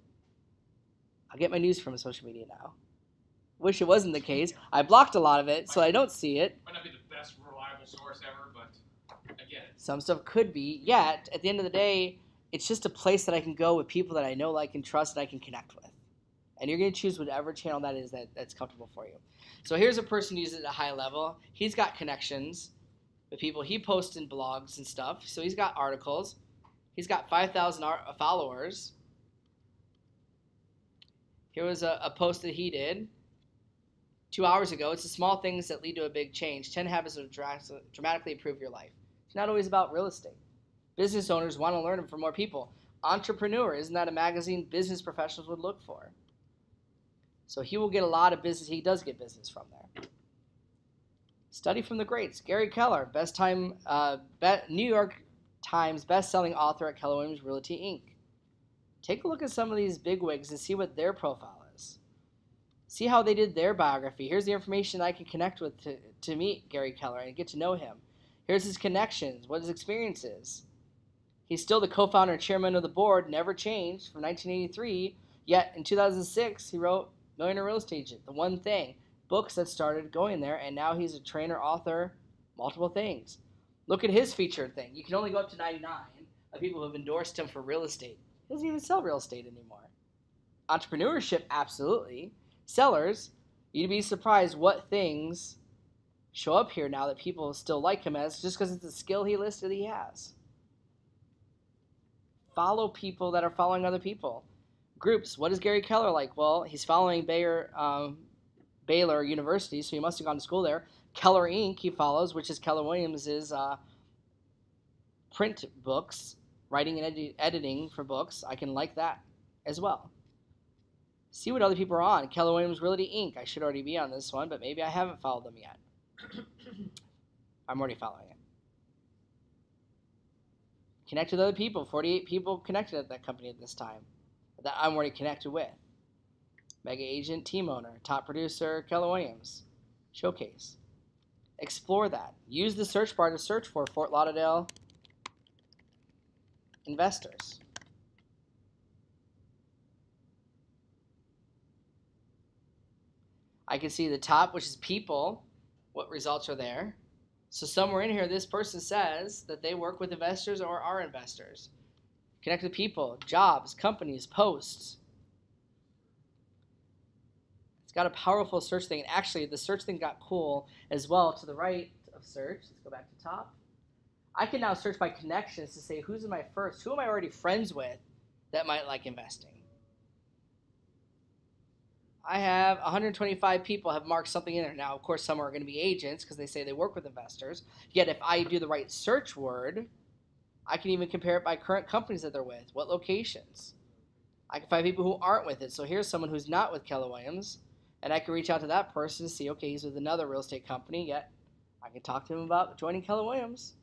I get my news from social media now. Wish it wasn't the case. I blocked a lot of it, so I don't see it. Might not be the best reliable source ever, but I get it. Some stuff could be. Yet, at the end of the day, it's just a place that I can go with people that I know, like, and trust, and I can connect with. And you're going to choose whatever channel that is that's comfortable for you. So here's a person who uses it at a high level. He's got connections with people. He posts in blogs and stuff. So he's got articles. He's got 5,000 followers. Here was a post that he did 2 hours ago. It's the small things that lead to a big change. 10 habits that dramatically improve your life. It's not always about real estate. Business owners want to learn them from more people. Entrepreneur, isn't that a magazine business professionals would look for? So he will get a lot of business. He does get business from there. Study from the greats. Gary Keller, New York Times best-selling author at Keller Williams Realty, Inc. Take a look at some of these bigwigs and see what their profile is. See how they did their biography. Here's the information I can connect with to meet Gary Keller and get to know him. Here's his connections, what his experience is. He's still the co-founder and chairman of the board, never changed, from 1983, yet in 2006 he wrote Millionaire Real Estate Agent, The One Thing, books that started going there, and now he's a trainer, author, multiple things. Look at his featured thing. You can only go up to 99 of people who have endorsed him for real estate. He doesn't even sell real estate anymore. Entrepreneurship, absolutely. Sellers, you'd be surprised what things show up here now that people still like him as, just because it's a skill he listed he has. Follow people that are following other people. Groups, what is Gary Keller like? Well, he's following Baylor University, so he must have gone to school there. Keller Inc. he follows, which is Keller Williams' print books, writing and editing for books. I can like that as well. See what other people are on. Keller Williams Realty Inc. I should already be on this one, but maybe I haven't followed them yet. I'm already following it. Connect with other people. 48 people connected at that company at this time that I'm already connected with. Mega agent, team owner, top producer, Keller Williams. Showcase. Explore that. Use the search bar to search for Fort Lauderdale investors. I can see the top, which is people, what results are there. So somewhere in here, this person says that they work with investors or are investors. Connect with people, jobs, companies, posts. It's got a powerful search thing. And actually, the search thing got cool as well. To the right of search, let's go back to top. I can now search by connections to say who's in my first, who am I already friends with that might like investing. I have 125 people have marked something in there. Now, of course, some are going to be agents because they say they work with investors. Yet, if I do the right search word, I can even compare it by current companies that they're with, what locations. I can find people who aren't with it. So here's someone who's not with Keller Williams, and I can reach out to that person to see, okay, he's with another real estate company, yet I can talk to him about joining Keller Williams.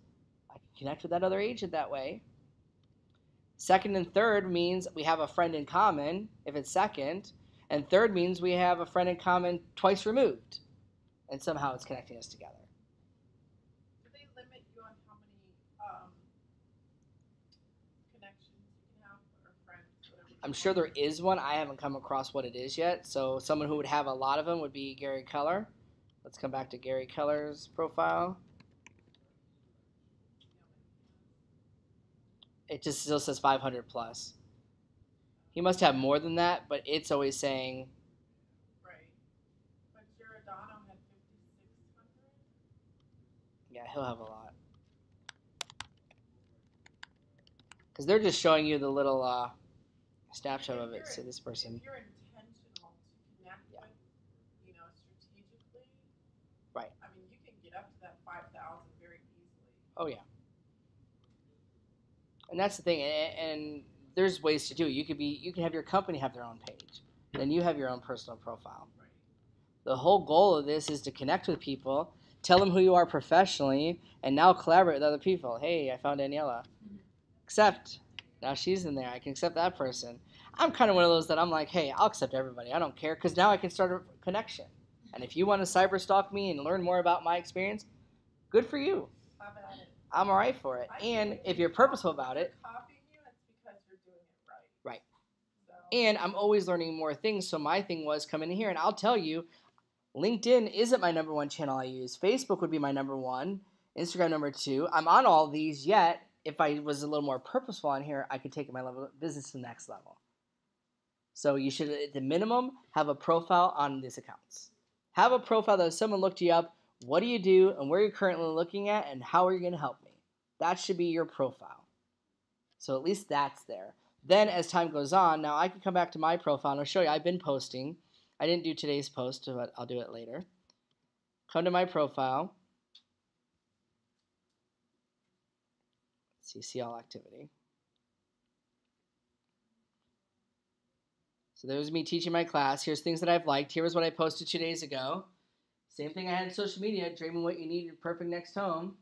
I can connect with that other agent that way. Second and third means we have a friend in common, if it's second. And third means we have a friend in common twice removed. And somehow it's connecting us together. Do they limit you on how many connections you can have or friends? I'm sure there is one. I haven't come across what it is yet. So someone who would have a lot of them would be Gary Keller. Let's come back to Gary Keller's profile. It just still says 500 plus. He must have more than that, but it's always saying. Right. But Giordano had 5,600. Yeah, he'll have a lot. Because they're just showing you the little snapshot of it. So this person. If you're intentional to connect with, strategically. Right. I mean, you can get up to that 5,000 very easily. Oh yeah. And that's the thing, and there's ways to do it. You can have your company have their own page. Then you have your own personal profile. Right. The whole goal of this is to connect with people, tell them who you are professionally, and now collaborate with other people. Hey, I found Daniela. Accept. Now she's in there. I can accept that person. I'm kind of one of those that I'm like, hey, I'll accept everybody. I don't care, because now I can start a connection. And if you want to cyber stalk me and learn more about my experience, good for you. Have at it. I'm all right for it. And if you're purposeful about it. Copying you, it's because you're doing it right. Right. So. And I'm always learning more things. So my thing was coming in here, and I'll tell you, LinkedIn isn't my number one channel I use. Facebook would be my number one. Instagram number two. I'm on all these yet. if I was a little more purposeful on here, I could take my level of business to the next level. So you should, at the minimum, have a profile on these accounts. Have a profile that if someone looked you up, what do you do and where you're currently looking at and how are you going to help me? That should be your profile. So at least that's there. Then as time goes on, now I can come back to my profile and I'll show you. I've been posting. I didn't do today's post, but I'll do it later. Come to my profile. See all activity. So there's me teaching my class. Here's things that I've liked. Here was what I posted 2 days ago. Same thing I had in social media, dreaming what you need your perfect next home.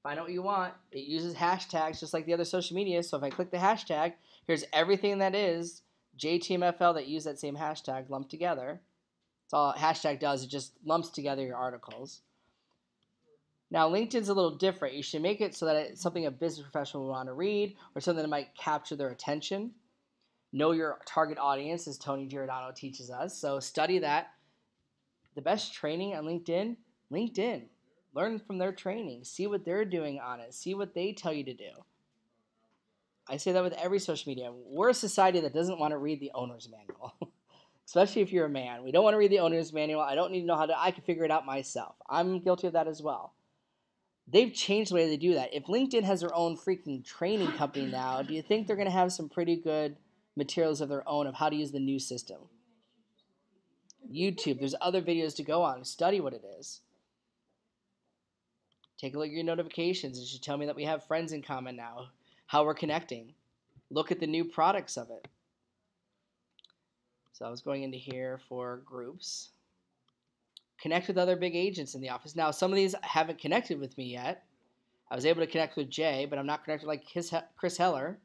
Find out what you want. It uses hashtags just like the other social media. So if I click the hashtag, here's everything that is JTMFL that use that same hashtag lumped together. That's all a hashtag does. It just lumps together your articles. Now, LinkedIn's a little different. You should make it so that it's something a business professional would want to read or something that might capture their attention. Know your target audience, as Tony Giordano teaches us. So study that. The best training on LinkedIn, LinkedIn. Learn from their training. See what they're doing on it. See what they tell you to do. I say that with every social media. We're a society that doesn't want to read the owner's manual, especially if you're a man. We don't want to read the owner's manual. I don't need to know I can figure it out myself. I'm guilty of that as well. They've changed the way they do that. If LinkedIn has their own freaking training company now, do you think they're going to have some pretty good materials of their own of how to use the new system? YouTube, there's other videos to go on. Study what it is. Take a look at your notifications. It should tell me that we have friends in common now, how we're connecting. Look at the new products of it. So I was going into here for groups. Connect with other big agents in the office. Now, some of these haven't connected with me yet. I was able to connect with Jay, but I'm not connected like Chris Heller.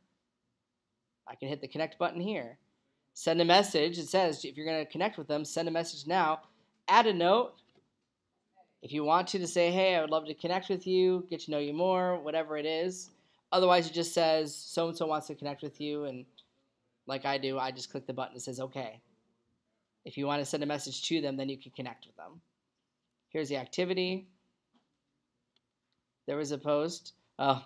I can hit the connect button here. Send a message. It says if you're going to connect with them, send a message now. Add a note. If you want to say, hey, I would love to connect with you, get to know you more, whatever it is. Otherwise, it just says so-and-so wants to connect with you, and like I do, I just click the button that says okay. If you want to send a message to them, then you can connect with them. Here's the activity. There was a post. Oh,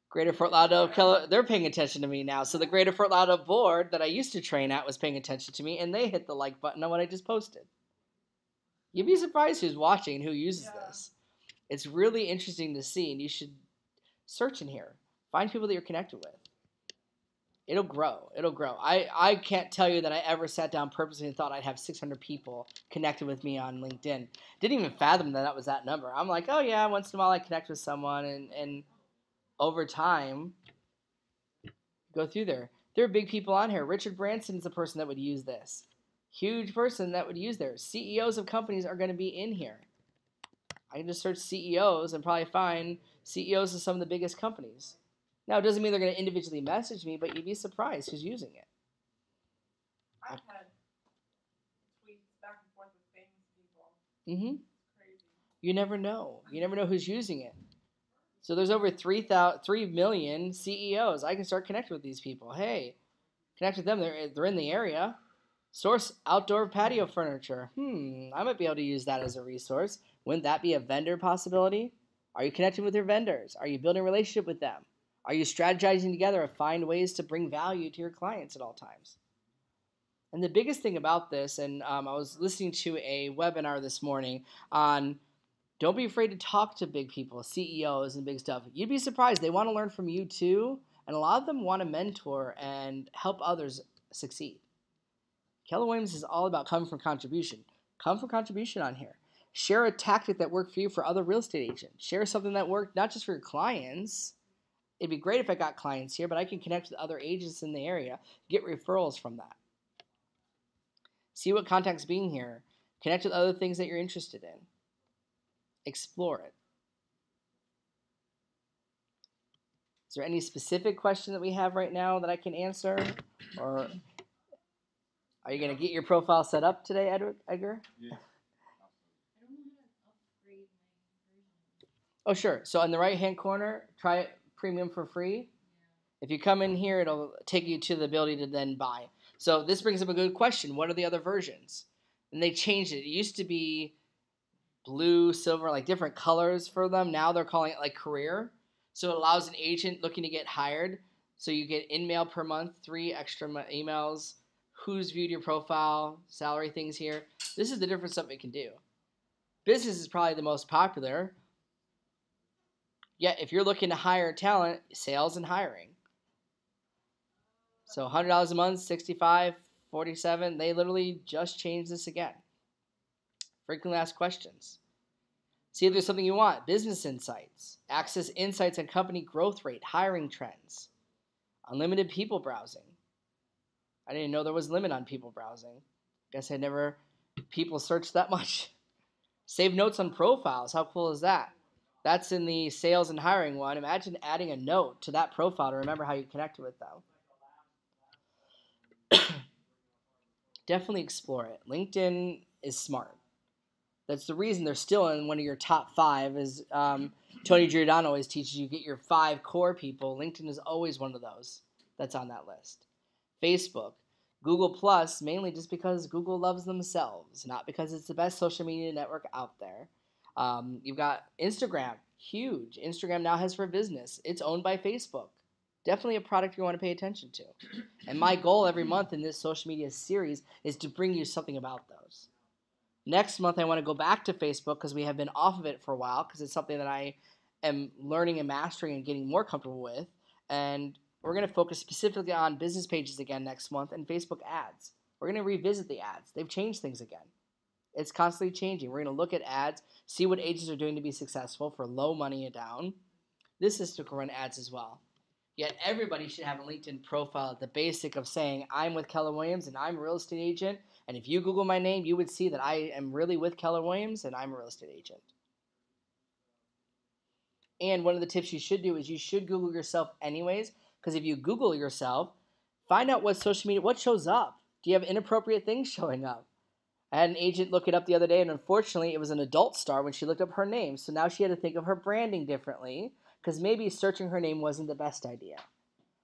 Greater Fort Lauderdale, Keller, they're paying attention to me now. So the Greater Fort Lauderdale board that I used to train at was paying attention to me, and they hit the like button on what I just posted. You'd be surprised who's watching and who uses this. It's really interesting to see, and you should search in here. Find people that you're connected with. It'll grow. It'll grow. I can't tell you that I ever sat down purposely and thought I'd have 600 people connected with me on LinkedIn. Didn't even fathom that was that number. I'm like, oh yeah, once in a while I connect with someone, and over time, go through there. There are big people on here. Richard Branson's the person that would use this. Huge person that would use this. CEOs of companies are going to be in here. I can just search CEOs and probably find CEOs of some of the biggest companies. Now, it doesn't mean they're going to individually message me, but you'd be surprised who's using it. I've had tweets back and forth with famous people. Mm-hmm. Crazy. You never know. You never know who's using it. So there's over 3 million CEOs. I can start connecting with these people. Hey, connect with them. They're in the area. Source outdoor patio furniture. I might be able to use that as a resource. Wouldn't that be a vendor possibility? Are you connecting with your vendors? Are you building a relationship with them? Are you strategizing together to find ways to bring value to your clients at all times? And the biggest thing about this, and I was listening to a webinar this morning on don't be afraid to talk to big people, CEOs and big stuff. You'd be surprised. They want to learn from you too. And a lot of them want to mentor and help others succeed. Keller Williams is all about coming from contribution. Come from contribution on here. Share a tactic that worked for you for other real estate agents. Share something that worked not just for your clients. It'd be great if I got clients here, but I can connect with other agents in the area, get referrals from that. See what contacts being here. Connect with other things that you're interested in. Explore it. Is there any specific question that we have right now that I can answer? Or are you going to get your profile set up today, Edgar? Yeah. I don't know how to upgrade my version. Oh, sure. So in the right-hand corner, try it premium for free. If you come in here, it'll take you to the ability to then buy. So this brings up a good question. What are the other versions? And they changed it. It used to be blue, silver, like different colors for them. Now they're calling it like career. So it allows an agent looking to get hired. So you get in-mail per month, 3 extra emails, who's viewed your profile, salary things here. This is the different stuff it can do. Business is probably the most popular. Yet if you're looking to hire talent, sales and hiring. So $100 a month, 65, 47. They literally just changed this again. Frequently asked questions. See if there's something you want. Business insights. Access insights on company growth rate, hiring trends. Unlimited people browsing. I didn't know there was a limit on people browsing. Guess I never people searched that much. Save notes on profiles. How cool is that? That's in the sales and hiring one. Imagine adding a note to that profile to remember how you connected with them. Definitely explore it. LinkedIn is smart. That's the reason they're still in one of your top 5. Is Tony Giordano always teaches you get your 5 core people. LinkedIn is always one of those that's on that list. Facebook, Google Plus, mainly just because Google loves themselves, not because it's the best social media network out there. You've got Instagram, huge. Instagram now has for business. It's owned by Facebook. Definitely a product you want to pay attention to. And my goal every month in this social media series is to bring you something about those. Next month, I want to go back to Facebook because we have been off of it for a while because it's something that I am learning and mastering and getting more comfortable with. And we're going to focus specifically on business pages again next month and Facebook ads. We're going to revisit the ads. They've changed things again. It's constantly changing. We're going to look at ads, see what agents are doing to be successful for low money and down. This system can run ads as well. Yet everybody should have a LinkedIn profile at the basic of saying, I'm with Keller Williams and I'm a real estate agent. And if you Google my name, you would see that I am really with Keller Williams and I'm a real estate agent. And one of the tips you should do is you should Google yourself anyways, because if you Google yourself, find out what social media, what shows up. Do you have inappropriate things showing up? I had an agent look it up the other day, and unfortunately, it was an adult star when she looked up her name. So now she had to think of her branding differently, because maybe searching her name wasn't the best idea.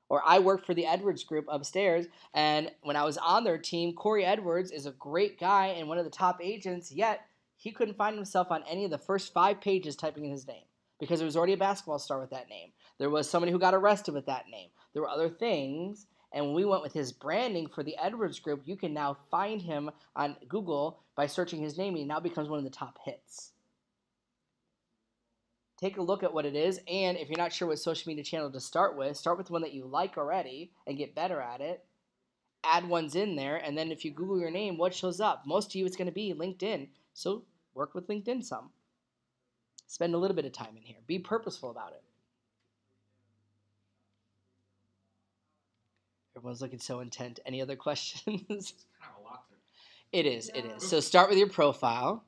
Or I worked for the Edwards group upstairs, and when I was on their team, Corey Edwards is a great guy and one of the top agents, yet he couldn't find himself on any of the first 5 pages typing in his name, because there was already a basketball star with that name. There was somebody who got arrested with that name. There were other things. And when we went with his branding for the Edwards group, you can now find him on Google by searching his name. He now becomes one of the top hits. Take a look at what it is. And if you're not sure what social media channel to start with one that you like already and get better at it. Add ones in there. And then if you Google your name, what shows up? Most of you, it's going to be LinkedIn. So work with LinkedIn some. Spend a little bit of time in here. Be purposeful about it. Everyone's looking so intent. Any other questions? It's kind of a lot to. It is. So start with your profile,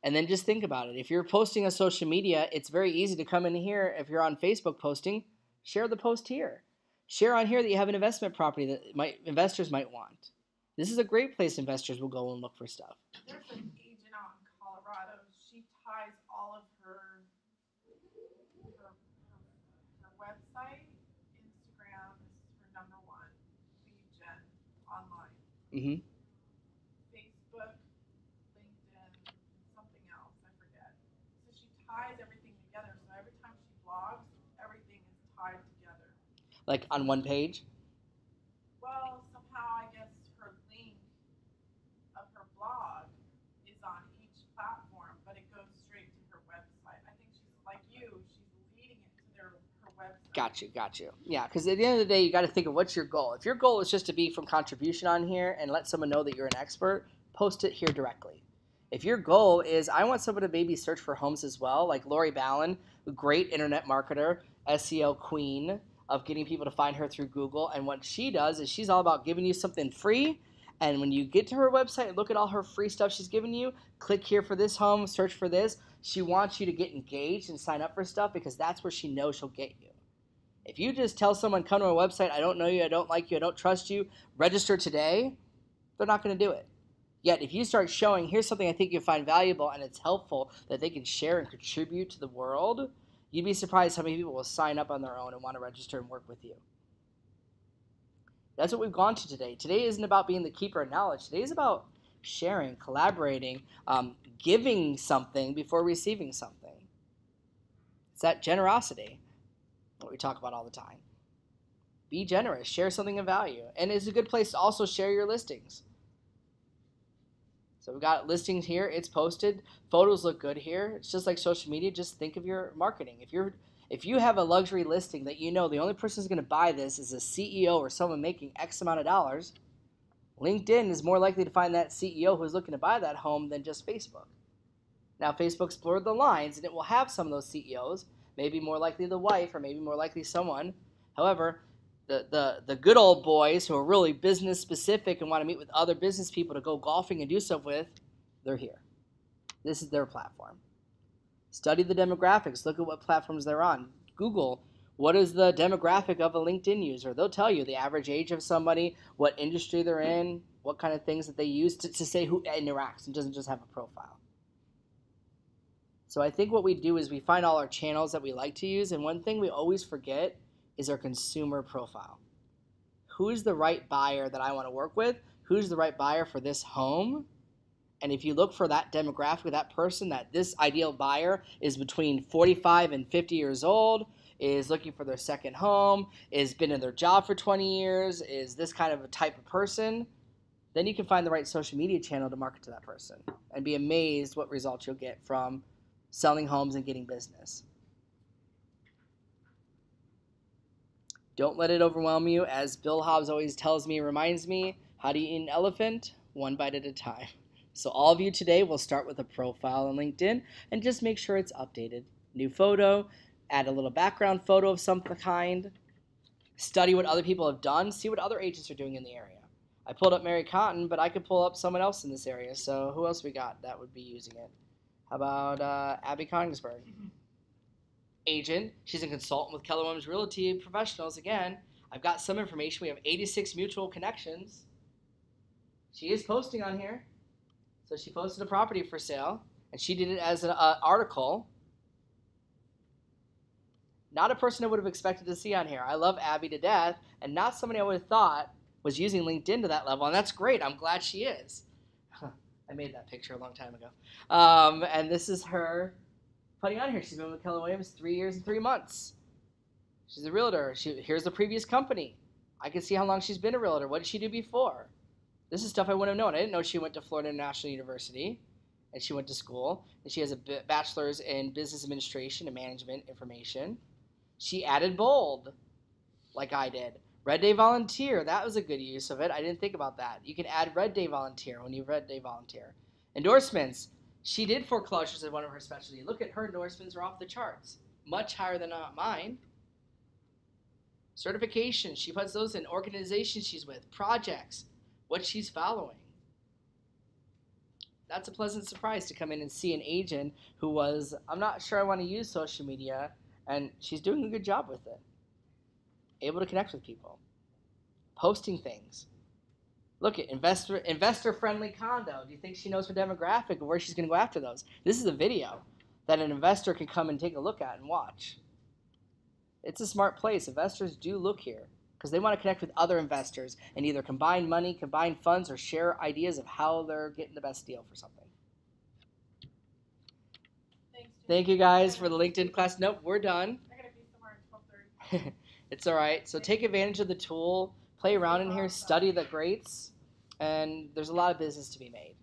and then just think about it. If you're posting on social media, it's very easy to come in here. If you're on Facebook posting, share the post here. Share on here that you have an investment property that investors might want. This is a great place investors will go and look for stuff. There's an agent out in Colorado. She ties all of her website. Instagram is her number 1 lead gen online. Mm-hmm. Facebook, LinkedIn, something else, I forget. So she ties everything together. So every time she blogs, everything is tied together. Like on one page? Well, somehow I guess her link of her blog is on each platform, but it goes straight to her website. I think she's like you, she's leading it to her website. Got you. Yeah, because at the end of the day, you got to think of what's your goal. If your goal is just to be from contribution on here and let someone know that you're an expert, post it here directly. If your goal is, I want someone to maybe search for homes as well, like Lori Ballin, a great internet marketer, SEO queen of getting people to find her through Google. And what she does is she's all about giving you something free. And when you get to her website and look at all her free stuff she's giving you, click here for this home, search for this. She wants you to get engaged and sign up for stuff because that's where she knows she'll get you. If you just tell someone, come to our website, I don't know you, I don't like you, I don't trust you, register today, they're not going to do it. Yet if you start showing, here's something I think you'll find valuable and it's helpful that they can share and contribute to the world, you'd be surprised how many people will sign up on their own and want to register and work with you. That's what we've gone to today. Today isn't about being the keeper of knowledge. Today is about sharing, collaborating, giving something before receiving something. It's that generosity. what we talk about all the time. Be generous. Share something of value. And it's a good place to also share your listings. So we've got listings here. It's posted. Photos look good here. It's just like social media. Just think of your marketing. If you have a luxury listing that you know the only person who's going to buy this is a CEO or someone making X amount of dollars, LinkedIn is more likely to find that CEO who's looking to buy that home than just Facebook. Now, Facebook's blurred the lines, and it will have some of those CEOs, maybe more likely the wife or maybe more likely someone. However, the good old boys who are really business specific and want to meet with other business people to go golfing and do stuff with, they're here. This is their platform. Study the demographics. Look at what platforms they're on. Google, what is the demographic of a LinkedIn user? They'll tell you the average age of somebody, what industry they're in, what kind of things that they use to say who interacts and doesn't just have a profile. So I think what we do is we find all our channels that we like to use, and one thing we always forget is our consumer profile. Who's the right buyer that I want to work with? Who's the right buyer for this home? And if you look for that demographic, that person, that this ideal buyer is between 45 and 50 years old, is looking for their second home, is been in their job for 20 years, is this kind of a type of person, then you can find the right social media channel to market to that person and be amazed what results you'll get from selling homes and getting business. Don't let it overwhelm you. As Bill Hobbs always tells me, reminds me, how do you eat an elephant? One bite at a time. So all of you today will start with a profile on LinkedIn and just make sure it's updated. New photo, add a little background photo of some kind, study what other people have done, see what other agents are doing in the area. I pulled up Mary Cotton, but I could pull up someone else in this area. So who else we got that would be using it? How about Abby Kongsberg? Agent. She's a consultant with Keller Williams Realty Professionals. Again, I've got some information. We have 86 mutual connections. She is posting on here. So she posted a property for sale, and she did it as an article. Not a person I would have expected to see on here. I love Abby to death, and not somebody I would have thought was using LinkedIn to that level, and that's great. I'm glad she is. I made that picture a long time ago. And this is her putting on here. She's been with Keller Williams 3 years and 3 months. She's a realtor. Here's the previous company. I can see how long she's been a realtor. What did she do before? This is stuff I wouldn't have known. I didn't know she went to Florida International University, and she went to school, and she has a bachelor's in business administration and management information. She added bold, like I did. Red Day Volunteer, that was a good use of it. I didn't think about that. You can add Red Day Volunteer when you Red Day Volunteer. Endorsements. She did foreclosures as one of her specialties. Look at her endorsements are off the charts. Much higher than mine. Certifications. She puts those in organizations she's with. Projects. What she's following. That's a pleasant surprise to come in and see an agent who was, I'm not sure I want to use social media, and she's doing a good job with it. Able to connect with people. Posting things. Look at investor-friendly condo. Do you think she knows her demographic and where she's going to go after those? This is a video that an investor can come and take a look at and watch. It's a smart place. Investors do look here because they want to connect with other investors and either combine money, combine funds, or share ideas of how they're getting the best deal for something. Thank you guys for the LinkedIn class. Nope, we're done. I gotta be somewhere at 12:30. It's all right. So take advantage of the tool, play around in here, study the greats, and there's a lot of business to be made.